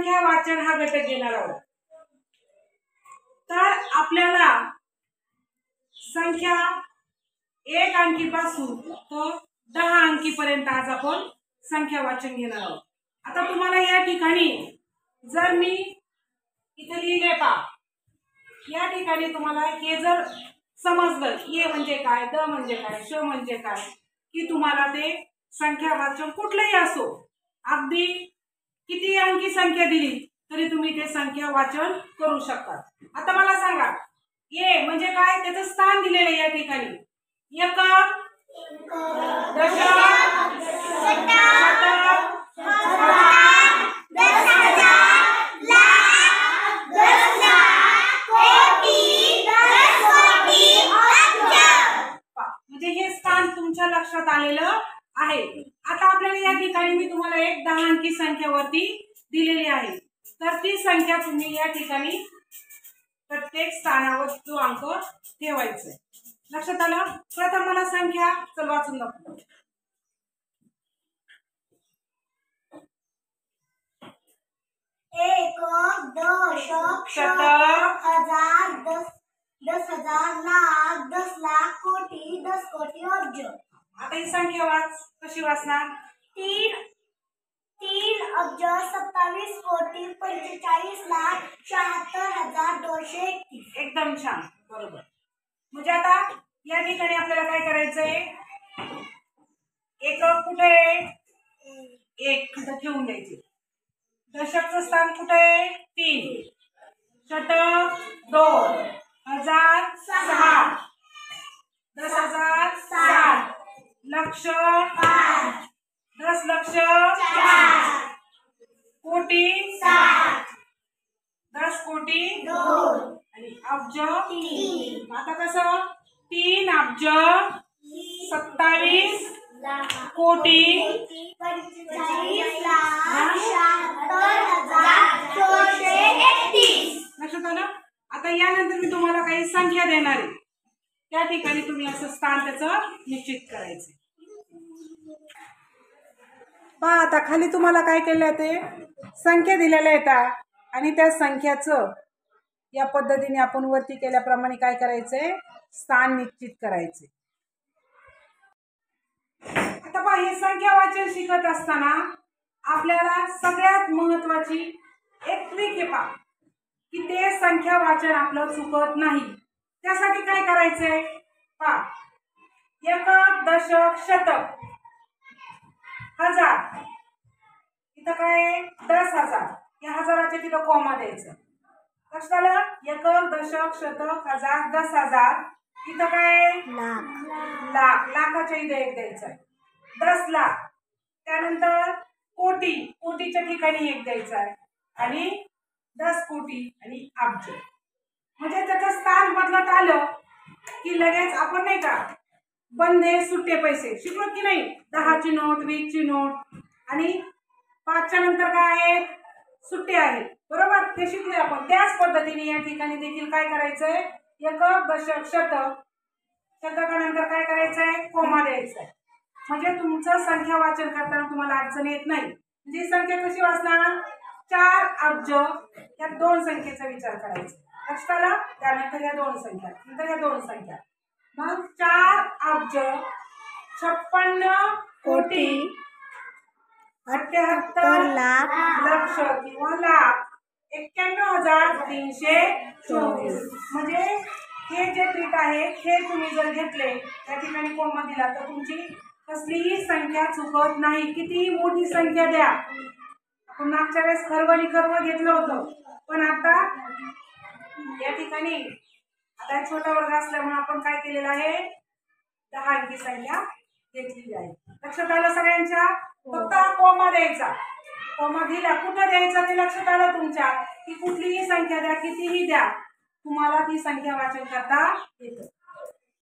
संख्या वाचन हा घटक घेणार आहोत। तर आपल्याला संख्या 1 अंकीपासून तो 10 अंकीपर्यंत आज आपण संख्या वाचन घेणार आहोत। आता तुम्हाला या ठिकाणी जर मी इथे लिहिले पहा, या ठिकाणी तुम्हाला हे जर समजलं ए म्हणजे काय, द म्हणजे काय, श म्हणजे काय, की तुम्हाला ते संख्या वाचन कुठलंही असो, अगदी किती अंकी संख्या दिली तरी तुम्ही ते संख्या वाचन करू शकता। आता मला सांगा ए म्हणजे काय, त्याचं स्थान दिलेलं आहे या ठिकाणी एकक, दशक, शतक, म्हणजे हे स्थान तुमच्या लक्षात आलेलं आहे। आता आपल्याला या ठिकाणी मी तुम्हाला एक 10 अंकी संख्यावरती दिलेली आहे, तर ती संख्या तुम्ही या ठिकाणी प्रत्येक स्थानावर जो अंक ठेवायचा आहे। लक्षात आलं? प्रथम मला संख्या चल वाचून दाखव। एकक, दशक, शतक, हजार, दस हजार, लाख, 10 लाख, कोटी, 10 कोटी, अब्ज। आता ही संख्या वाच, कशी वाचणार? 3 अब्ज 27 कोटी 45 लाख 76,231। एकदम छान, बरोबर। म्हणजे आता या ठिकाणी आपल्याला काय करायचंय, एकक कुठे आहे? 1 तिथं ठेवून द्यायचे। दशकचं स्थान कुठे आहे? 3, शतक 2, हजार 6, 10,000 7, लक्ष 5, 10 लक्ष 4, कोटी 7, 10 कोटी 2 आणि अब्ज 3। आता कसं 3 अब्ज 27 कोटी 45 लाख 76,231। लक्षात आलं? आता यानंतर मी तुम्हाला काही संख्या देणार आहे, त्या ठिकाणी तुम्ही असं स्थान त्याचं निश्चित करायचं। पहा आता खाली तुम्हाला काय केलं ते संख्या दिलेल्या आहेत आणि त्या संख्याचं या पद्धतीने आपण वरती केल्याप्रमाणे काय करायचंय, स्थान निश्चित करायचे। आता पहा हे संख्या वाचन शिकत असताना आपल्याला सगळ्यात महत्वाची एक ट्रिक आहे पहा, की ते संख्या वाचन आपलं चुकत नाही। त्यासाठी काय करायचंय पहा, एकक, दशक, शतक, हजार, इथं काय 10,000, या हजाराच्या तिथं कॉमा द्यायचं। लक्षात आलं? एकक, दशक, शतक, हजार, 10,000, इथं काय लाख, लाखाच्या इथे 1 द्यायचा आहे। 10 लाख, त्यानंतर कोटी, कोटीच्या ठिकाणी 1 द्यायचा आहे आणि 10 कोटी आणि अब्ज। म्हणजे त्याचं स्थान बदलत आलं की लगेच आपण नाही का बंदे सुट्टे पैसे शिकलो की नाही, 10 ची नोट, 20 ची नोट आणि 5 च्या नंतर काय आहेत, सुट्टे आहेत, बरोबर, ते शिकले आपण। त्याच पद्धतीने या ठिकाणी देखील काय करायचंय, एकक, दशक, शतक, शतकानंतर काय करायचंय, कोमा द्यायचंय। म्हणजे तुमचं संख्या वाचन करताना तुम्हाला अडचण येत नाही। म्हणजे संख्या कशी वाचणार, 4 अब्ज या 2 संख्येचा विचार करायचा। लक्षात आलं? त्यानंतर या 2 संख्या, नंतर या 2 संख्या, मग 4 अब्ज 56 कोटी 78 लाख लक्ष किंवा लाख 91,324। म्हणजे हे जे ट्रिक आहे हे तुम्ही जर घेतले, त्या ठिकाणी कोमा दिला तर तुमची कसलीही संख्या चुकत नाही। कितीही मोठी संख्या द्या, आपण मागच्या वेळेस खरवणी घेतलं होतं, पण आता या ठिकाणी आता छोटा वर्ग असल्यामुळे आपण काय केलेलं आहे, 10 अंकी संख्या घेतलेली आहे। लक्षात आलं सगळ्यांच्या? फक्त कोमा द्यायचा, कोमा दिला कुठं द्यायचा ते लक्षात आलं तुमच्या, की कुठलीही संख्या द्या, कितीही द्या, तुम्हाला ती संख्या वाचन करता येतं।